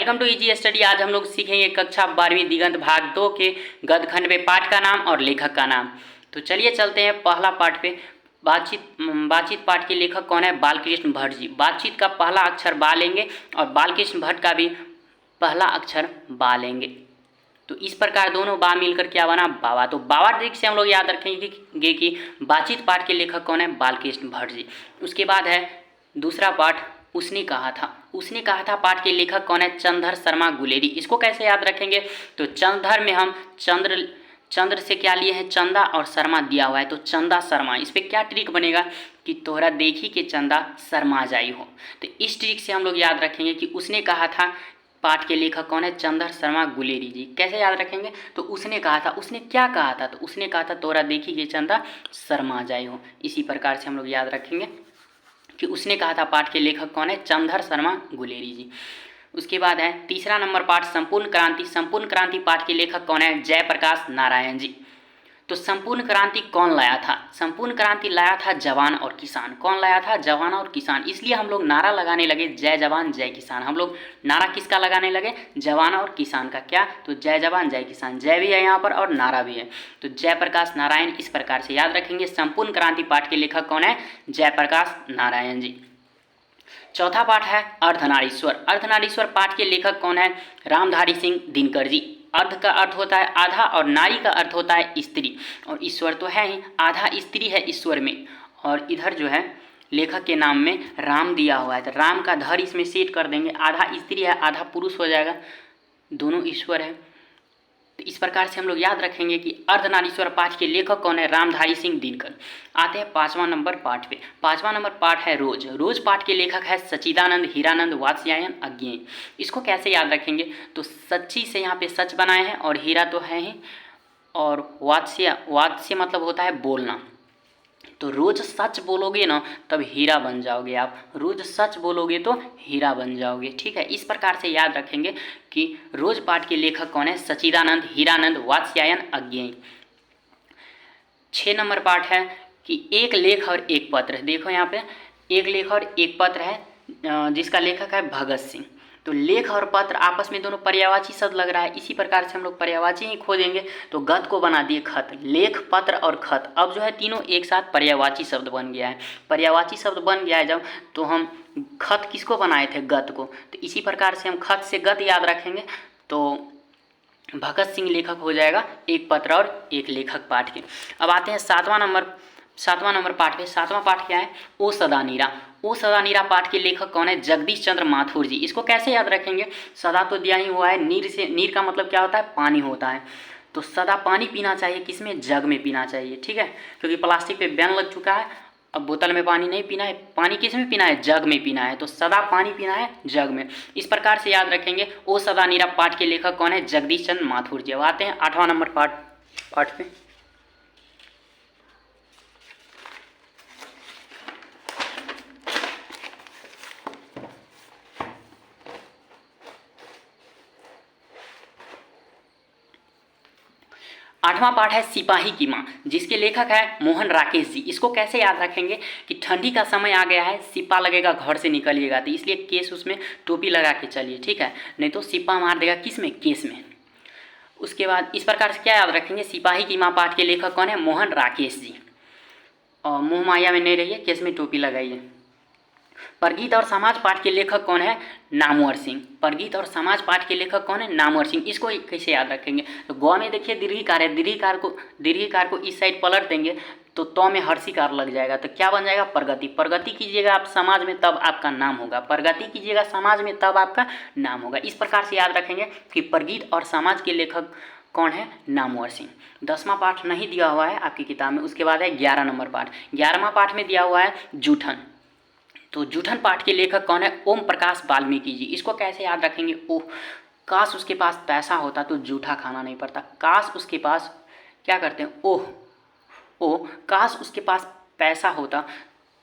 Welcome to easy study. आज हम लोग सीखेंगे कक्षा 12वीं दिगंत भाग 2 के गद्यखंड में पाठ का नाम और लेखक का नाम। तो चलिए चलते हैं पहला पाठ पे। बातचीत पाठ के लेखक कौन है? बालकृष्ण भट्ट जी। बातचीत का पहला अक्षर बा लेंगे और बालकृष्ण भट्ट का भी पहला अक्षर बा लेंगे। तो इस प्रकार दोनों बा मिलकर क्या बना? बाबा। तो बाबा ट्रिक से हम लोग याद रखेंगे कि बातचीत पाठ के लेखक कौन है? बालकृष्ण भट्ट जी। उसके बाद है दूसरा पाठ, उसने कहा था। उसने कहा था पाठ के लेखक कौन है? चंद्रधर शर्मा गुलेरी। इसको कैसे याद रखेंगे? तो चंद्रधर में हम चंद्र से क्या लिए हैं? चंदा, और शर्मा दिया हुआ है तो चंदा शर्मा। इस पर क्या ट्रिक बनेगा कि तोहरा देखी के चंदा शर्मा जाई हो। तो इस ट्रिक से हम लोग याद रखेंगे कि उसने कहा था पाठ के लेखक कौन है? चंद्रधर शर्मा गुलेरी जी। कैसे याद रखेंगे? तो उसने कहा था, उसने क्या कहा था? तो उसने कहा था तोरा देखी के चंदा शर्मा जाई हो। इसी प्रकार से हम लोग याद रखेंगे कि उसने कहा था पाठ के लेखक कौन है? चंद्रधर शर्मा गुलेरी जी। उसके बाद है तीसरा नंबर पाठ, संपूर्ण क्रांति। संपूर्ण क्रांति पाठ के लेखक कौन है? जयप्रकाश नारायण जी। तो संपूर्ण क्रांति कौन लाया था? संपूर्ण क्रांति लाया था जवान और किसान। कौन लाया था? जवान और किसान। इसलिए हम लोग नारा लगाने लगे जय जवान जय किसान। हम लोग नारा किसका लगाने लगे? जवान और किसान का। क्या? तो जय जवान जय किसान। जय भी है यहाँ पर और नारा भी है। तो जयप्रकाश नारायण। इस प्रकार से याद रखेंगे संपूर्ण क्रांति पाठ के लेखक कौन है? जयप्रकाश नारायण जी। चौथा पाठ है अर्धनारीश्वर। अर्धनारीश्वर पाठ के लेखक कौन है? रामधारी सिंह दिनकर जी। अर्ध का अर्थ होता है आधा और नारी का अर्थ होता है स्त्री, और ईश्वर तो है ही, आधा स्त्री है ईश्वर में, और इधर जो है लेखक के नाम में राम दिया हुआ है तो राम का धर इसमें सेट कर देंगे। आधा स्त्री है आधा पुरुष हो जाएगा, दोनों ईश्वर है। तो इस प्रकार से हम लोग याद रखेंगे कि अर्धनारीश्वर पाठ के लेखक कौन है? रामधारी सिंह दिनकर। आते हैं पांचवा नंबर पाठ पे। पांचवा नंबर पाठ है रोज। रोज पाठ के लेखक है सच्चिदानंद हीरानंद वात्स्यायन अज्ञेय। इसको कैसे याद रखेंगे? तो सच्ची से यहाँ पे सच बनाए हैं और हीरा तो है ही, और वात्स्य मतलब होता है बोलना। तो रोज सच बोलोगे ना तब हीरा बन जाओगे आप। रोज सच बोलोगे तो हीरा बन जाओगे। ठीक है, इस प्रकार से याद रखेंगे कि रोज पाठ के लेखक कौन है? सच्चिदानंद हीरानंद वात्स्यायन अज्ञेय। 6 नंबर पाठ है कि एक लेख और एक पत्र। देखो यहाँ पे एक लेख और एक पत्र है जिसका लेखक है भगत सिंह। तो लेख और पत्र आपस में दोनों पर्यायवाची शब्द लग रहा है। इसी प्रकार से हम लोग पर्यायवाची ही खोजेंगे। तो गत को बना दिए खत। लेख, पत्र और खत। अब जो है तीनों एक साथ पर्यायवाची शब्द बन गया है। पर्यायवाची शब्द बन गया है जब, तो हम खत किसको बनाए थे? गत को। तो इसी प्रकार से हम खत से गत याद रखेंगे तो भगत सिंह लेखक हो जाएगा एक पत्र और एक लेखक पाठ के। अब आते हैं सातवां नंबर पाठ पे। सातवां पाठ क्या है? ओ सदा नीरा। ओ सदा नीरा पाठ के लेखक कौन है? जगदीश चंद्र माथुर जी। इसको कैसे याद रखेंगे? सदा तो दिया ही हुआ है, नीर का मतलब क्या होता है? पानी होता है। तो सदा पानी पीना चाहिए, किसमें? जग में पीना चाहिए। ठीक है, क्योंकि प्लास्टिक पे बैन लग चुका है, अब बोतल में पानी नहीं पीना है। पानी किस में पीना है? जग में पीना है। तो सदा पानी पीना है जग में। इस प्रकार से याद रखेंगे। ओ सदा नीरा पाठ के लेखक कौन है? जगदीश चंद्र माथुर जी। अब आते हैं 8वां नंबर पाठ पे। 8वां पाठ है सिपाही की माँ, जिसके लेखक है मोहन राकेश जी। इसको कैसे याद रखेंगे कि ठंडी का समय आ गया है, सिपा लगेगा, घर से निकलिएगा, तो इसलिए केस उसमें टोपी लगा के चलिए। ठीक है, नहीं तो सिपा मार देगा किस में? केस में। उसके बाद इस प्रकार से क्या याद रखेंगे? सिपाही की माँ पाठ के लेखक कौन है? मोहन राकेश जी। और मुँह माया में नहीं रहिए, केस में टोपी लगाइए। परगीत और समाज पाठ के लेखक कौन है? नामवर सिंह। परगीत और समाज पाठ के लेखक कौन है? नामवर सिंह। इसको कैसे याद रखेंगे? तो गौ में देखिए दीर्घिकार है, दीर्घिकार को इस साइड पलट देंगे तो में हर्षिकार लग जाएगा, तो क्या बन जाएगा? प्रगति। प्रगति कीजिएगा आप समाज में तब आपका नाम होगा। प्रगति कीजिएगा समाज में तब आपका नाम होगा। इस प्रकार से याद रखेंगे कि परगीत और समाज के लेखक कौन है? नामवर सिंह। 10वां पाठ नहीं दिया हुआ है आपकी किताब में। उसके बाद है 11 नंबर पाठ। 11वां पाठ में दिया हुआ है जूठन। तो जूठन पाठ के लेखक कौन है? ओम प्रकाश वाल्मीकि जी। इसको कैसे याद रखेंगे? ओह, काश उसके पास पैसा होता तो जूठा खाना नहीं पड़ता। काश उसके पास क्या करते हैं? ओह, काश उसके पास पैसा होता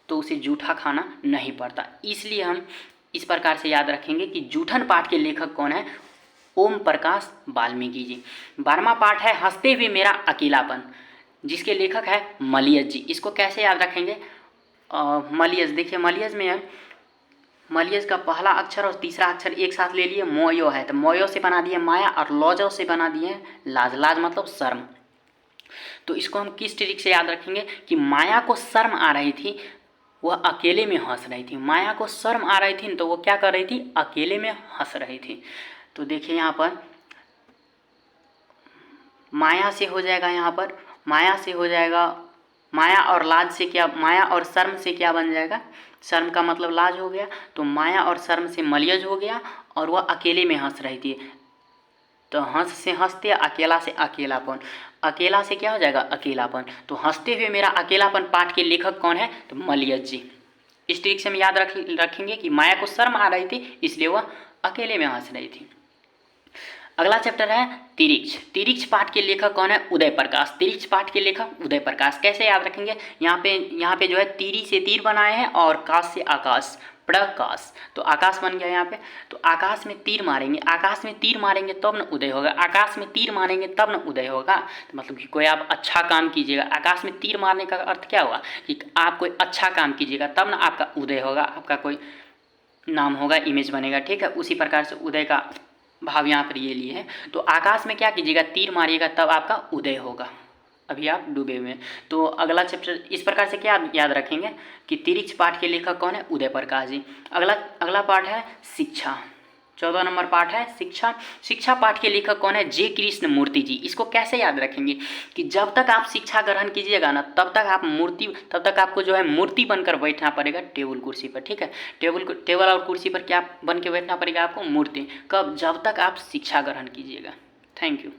तो उसे जूठा खाना नहीं पड़ता। इसलिए हम इस प्रकार से याद रखेंगे कि जूठन पाठ के लेखक कौन है? ओम प्रकाश वाल्मीकि जी। 12वां पाठ है हंसते हुए मेरा अकेलापन, जिसके लेखक है मलियस जी। इसको कैसे याद रखेंगे? मलियस, देखिए मलियस में है मलयज का पहला अक्षर और तीसरा अक्षर एक साथ ले लिए, मोयो है, तो मोयो से बना दिए माया और लौजो से बना दिए लाज। लाज मतलब शर्म। तो इसको हम किस ट्रिक से याद रखेंगे कि माया को शर्म आ रही थी, वह अकेले में हंस रही थी। माया को शर्म आ रही थी तो वो क्या कर रही थी, अकेले में हंस रही थी। तो देखिए यहाँ पर माया से हो जाएगा, यहाँ पर माया से हो जाएगा, माया और लाज से क्या, माया और शर्म से क्या बन जाएगा, शर्म का मतलब लाज हो गया, तो माया और शर्म से मलयज हो गया और वह अकेले में हंस रही थी। तो हंस से हंसते, अकेला से अकेलापन, अकेला से क्या हो जाएगा, अकेलापन। तो हंसते हुए मेरा अकेलापन पाठ के लेखक कौन है, तो मलयज जी। इस ट्रिक से हम याद रखेंगे कि माया को शर्म आ रही थी इसलिए वह अकेले में हंस रही थी। अगला चैप्टर है तिरिक्ष। तिरिक्ष पाठ के लेखक कौन है, उदय प्रकाश। तिरिक्ष पाठ के लेखक उदय प्रकाश। कैसे याद रखेंगे, यहाँ पे जो है तीरी से तीर बनाए हैं और काश से आकाश, प्रकाश, तो आकाश बन गया यहाँ पे। तो आकाश में तीर मारेंगे, आकाश में तीर मारेंगे तब न उदय होगा, आकाश में तीर मारेंगे तब न उदय होगा। तो मतलब कि कोई आप अच्छा काम कीजिएगा, आकाश में तीर मारने का अर्थ क्या होगा कि आप कोई अच्छा काम कीजिएगा तब न आपका उदय होगा, आपका कोई नाम होगा, इमेज बनेगा, ठीक है। उसी प्रकार से उदय का भाव यहाँ पर ये लिए है। तो आकाश में क्या कीजिएगा, तीर मारिएगा तब आपका उदय होगा, अभी आप डूबे हुए हैं। तो अगला चैप्टर इस प्रकार से क्या याद रखेंगे कि तिरिक्ष पाठ के लेखक कौन है, उदय प्रकाश जी। अगला पाठ है शिक्षा। 14 नंबर पाठ है शिक्षा। शिक्षा पाठ के लेखक कौन है, जे कृष्ण मूर्ति जी। इसको कैसे याद रखेंगे कि जब तक आप शिक्षा ग्रहण कीजिएगा ना तब तक आपको जो है मूर्ति बनकर बैठना पड़ेगा टेबल कुर्सी पर, ठीक है। टेबल और कुर्सी पर क्या बन के बैठना पड़ेगा आपको, मूर्ति। कब, जब तक आप शिक्षा ग्रहण कीजिएगा। Thank you.